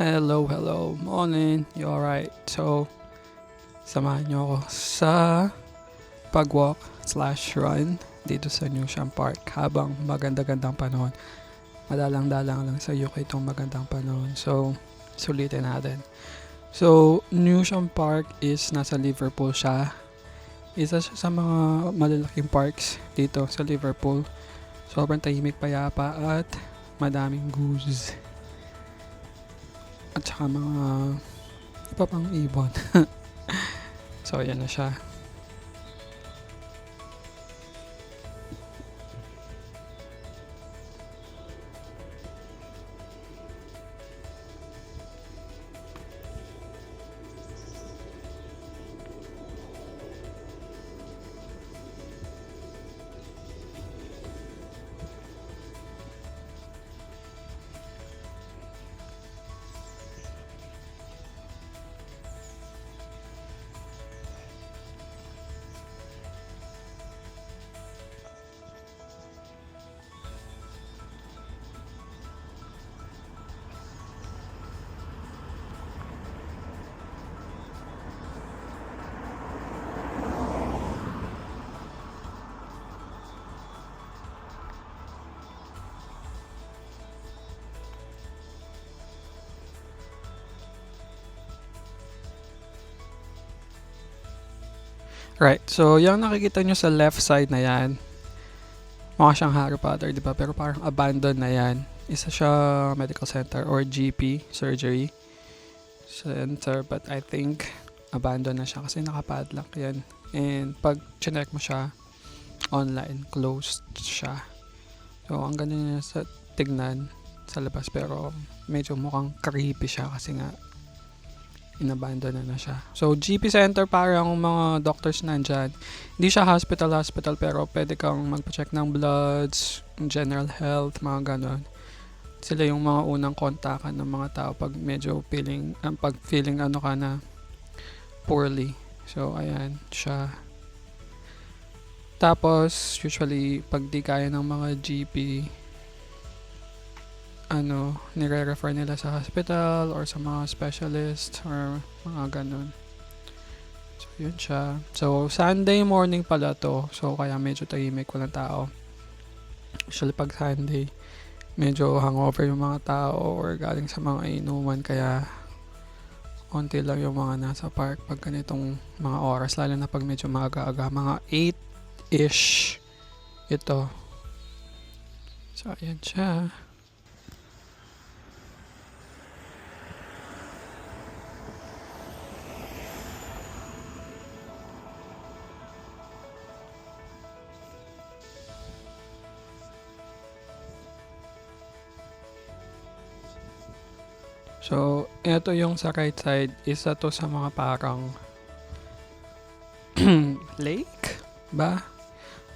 Hello, hello. Morning. You alright? So, samahan niyo ako sa pag-walk slash run dito sa New Sham Park habang maganda-gandang panahon. Madalang-dalang lang sa UK itong magandang panahon. So, sulitin natin. So, New Sham Park is nasa Liverpool siya. Isa siya sa mga malalaking parks dito sa Liverpool. Sobrang tahimik, payapa at madaming goose. At saka mga iba pang ibon. So, ayan na siya. Right, so yung nakikita nyo sa left side na yan, mukha siyang Harry Potter, di ba? Pero parang abandoned na yan. Isa siya medical center or GP, surgery center, but I think abandoned na siya kasi nakapadlock yan. And pag chinek mo siya, online, closed siya. So, ang ganda niya sa tignan sa labas, pero medyo mukhang creepy siya kasi nga inabandon na siya. So, GP Center parang mga doctors nandyan. Hindi siya hospital pero pwede kang magpa-check ng bloods, general health, mga ganon. Sila yung mga unang kontakan ng mga tao pag medyo feeling ano ka na poorly. So, ayan siya. Tapos, usually, pag di kaya ng mga GP, nire-refer nila sa hospital or sa mga specialist or mga ganun. So, yun siya. So, Sunday morning pala to. So, kaya medyo tahimik, walang tao. Usually, pag Sunday, medyo hangover yung mga tao or galing sa mga inuman. Kaya, konti lang yung mga nasa park pag ganitong mga oras. Lalo na pag medyo maaga-aga. Mga 8-ish ito. So, ayan siya. So, ito yung sa right side, isa to sa mga parang lake ba?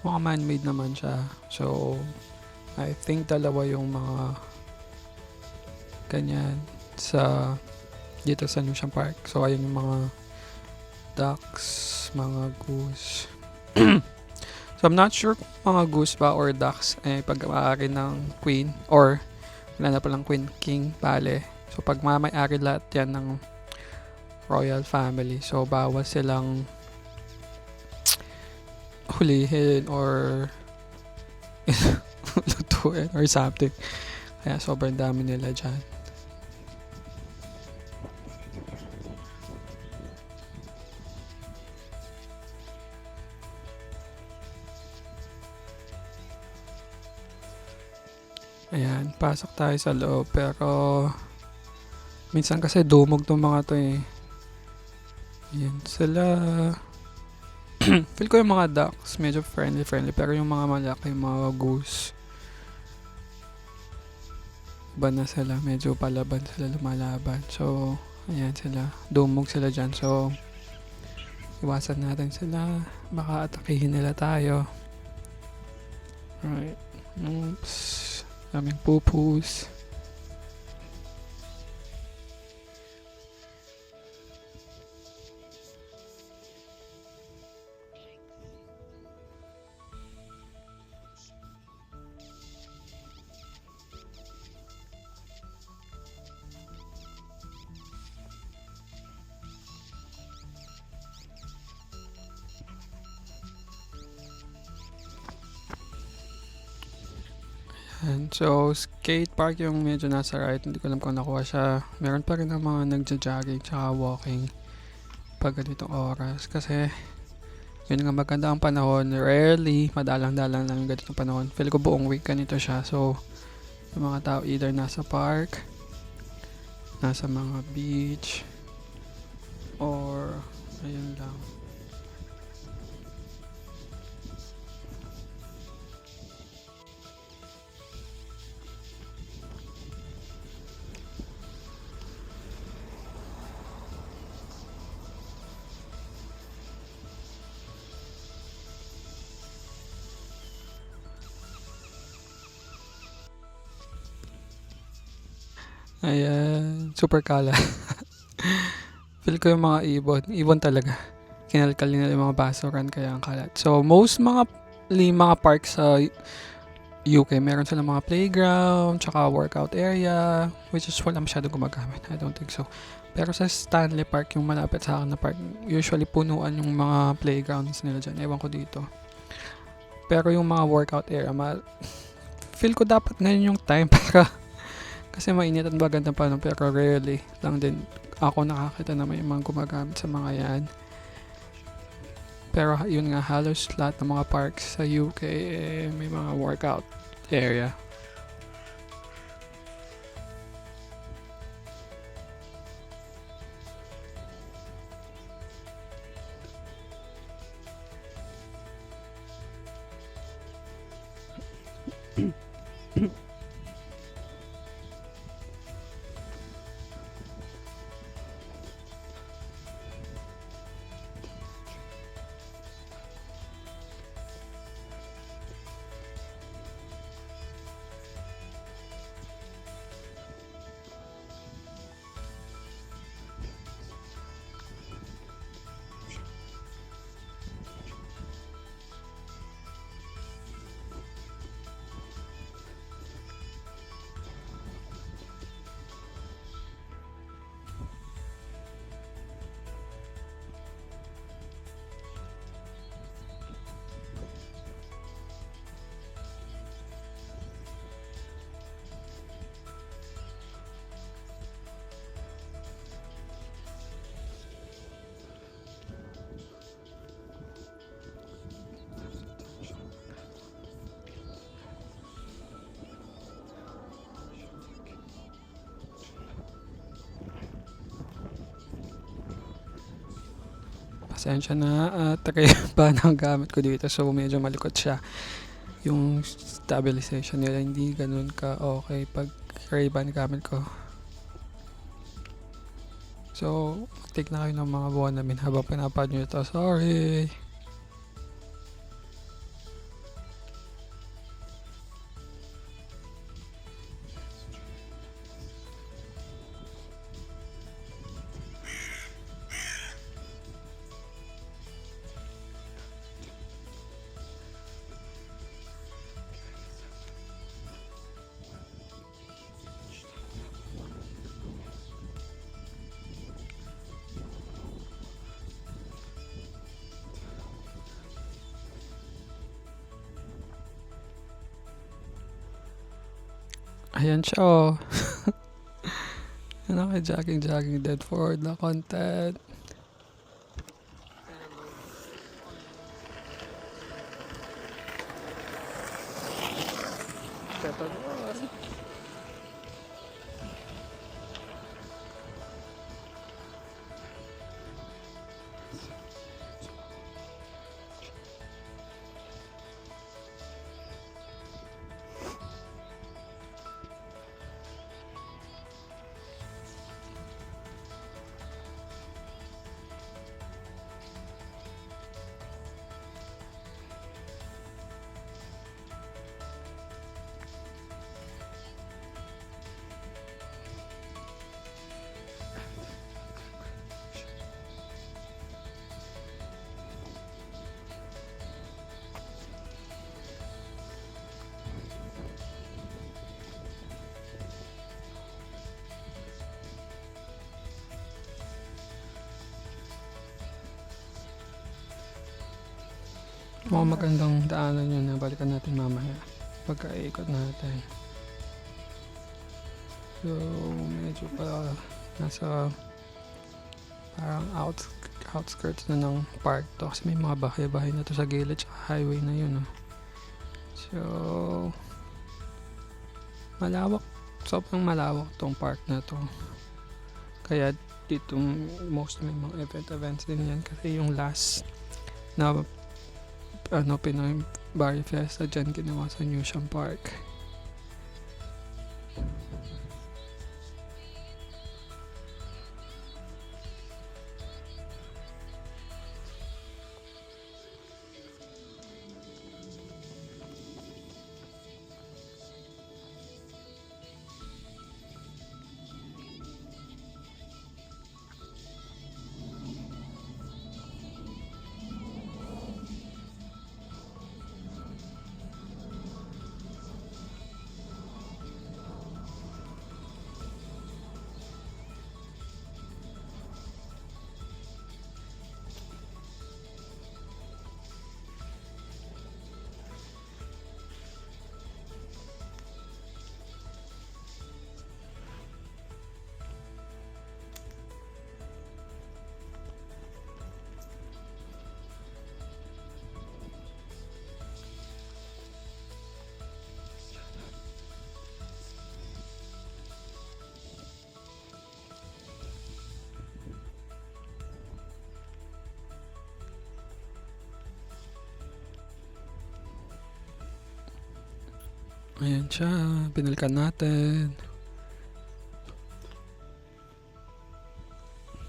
Mga man-made naman siya. So, I think dalawa yung mga ganyan dito sa New Sham Park. So, ayun yung mga ducks, mga goose. So, I'm not sure kung mga goose ba or ducks pag-aari ng queen or wala na palang queen, king, bale. So, pag mamay-ari lahat yan ng royal family. So, bawal silang hulihin or lutuin or something. Kaya sobrang dami nila dyan. Ayan, pasok tayo sa loob. Pero minsan kasi dumog tong mga to eh. Ayan sila. Feel ko yung mga ducks medyo friendly pero yung mga malaki, mga goose, iba na sila, medyo palaban sila, lumalaban. So ayan sila, dumog sila dyan. So iwasan natin sila, baka atakihin nila tayo. Right, oops, daming pupus. And so, skate park yung medyo nasa right. Hindi ko alam kung nakuha siya. Meron pa rin ang mga nagja-jogging tsaka walking pag ganitong oras. Kasi, yun nga maganda ang panahon. Rarely, madalang-dalang lang yung ganitong panahon. Feel ko buong week ganito siya. So, yung mga tao either nasa park, nasa mga beach, or ayun lang. Ayan, super kala. Feel ko yung mga ibon talaga. Kinalkal nila yung mga basuran kaya ang kalat. So, most mga parks sa UK, meron silang mga playground, tsaka workout area, which is wala masyadong gumagamit. I don't think so. Pero sa Stanley Park, yung malapit sa akin na park, usually punuan yung mga playgrounds nila dyan. Ewan ko dito. Pero yung mga workout area, feel ko dapat ngayon yung time para kasi mainit at maganda pa no, pero rarely lang din ako nakakita na may mga gumagamit sa mga yan. Pero yun nga, halos lahat ng mga parks sa UK may mga workout area. Pasensya na at ba ng gamit ko dito, so medyo malikot siya. Yung stabilization nila hindi ganun ka okay pag Ray-Ban gamit ko. So, take na kayo ng mga buwan namin habang pinapad nyo ito. Sorry! Ayan siya oh. Jogging dead forward na content. Mga magandang daanan yun na balikan natin mamaya pagka-ikot natin. So, medyo pa nasa parang outskirts na ng park to kasi may mga bahay-bahay na to sa gilid tsaka highway na yun. So, malawak. Sobrang malawak tong park na to. Kaya dito most may mga events din yan kasi yung last na Pinoy Barrio Fiesta dyan ginawa sa New Sham Park. Ayan siya, binalikan natin.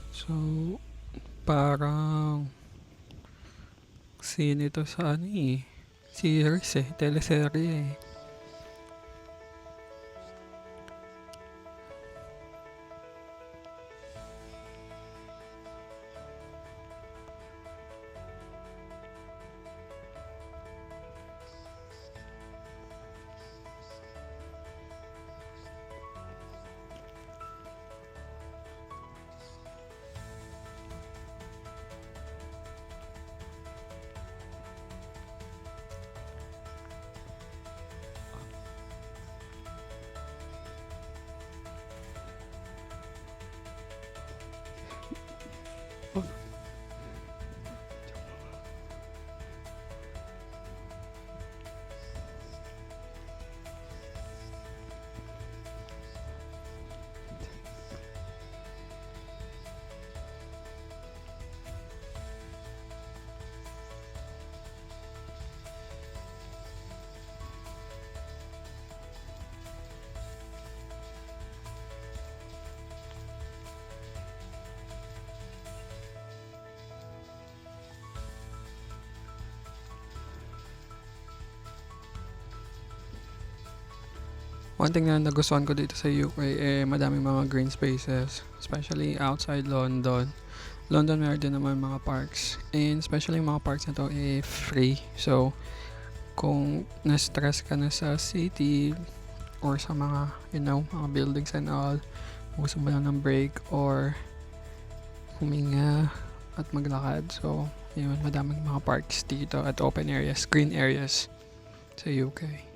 So, parang scene ito sa series teleserye eh. One thing na nagustuhan ko dito sa UK madaming mga green spaces, especially outside London. London meron din naman mga parks, and especially yung mga parks na to free. So, kung na-stress ka na sa city or sa mga, mga buildings and all, gusto mo lang ng break or huminga at maglakad. So, yun, madaming mga parks dito at open areas, green areas sa UK.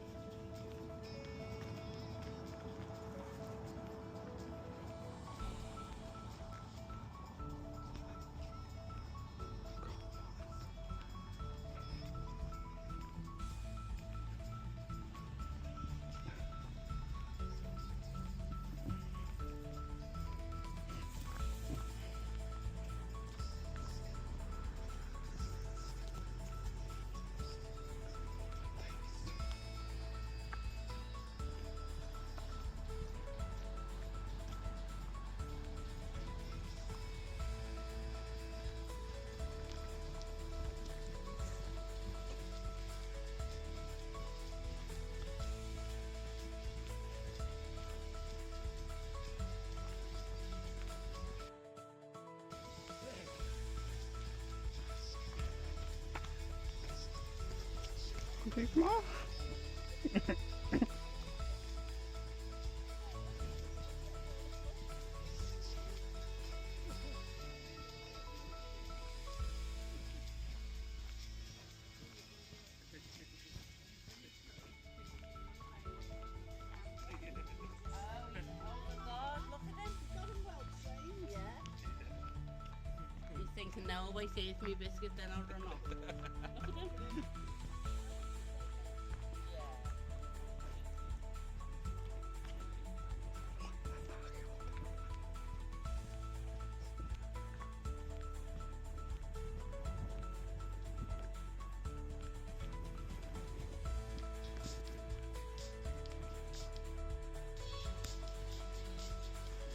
Take mo. Naubay sa me biscuit na run off.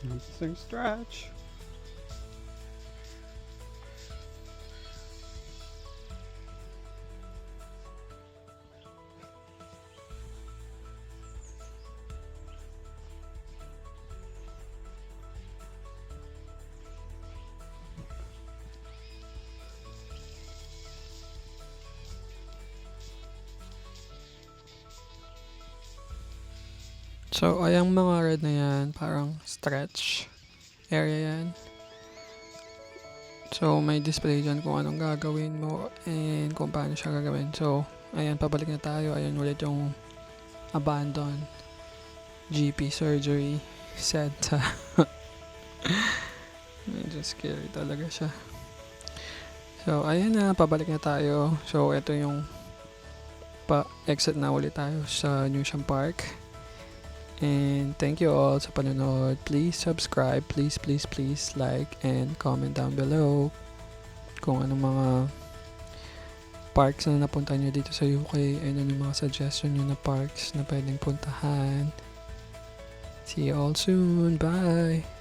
Interesting stretch. So, ayang mga red na yan, parang stretch area yan. So, may display dyan kung anong gagawin mo and kung paano siya gagawin. So, ayan, pabalik na tayo. Ayan ulit yung abandon GP surgery center. Medyo scary talaga siya. So, ayan na, pabalik na tayo. So, ito yung pa-exit na ulit tayo sa Newsham Park. And thank you all sa panonood. Please subscribe. Please like and comment down below kung anong mga parks na napunta nyo dito sa UK and ano yung mga suggestion nyo na parks na pwedeng puntahan. See you all soon. Bye!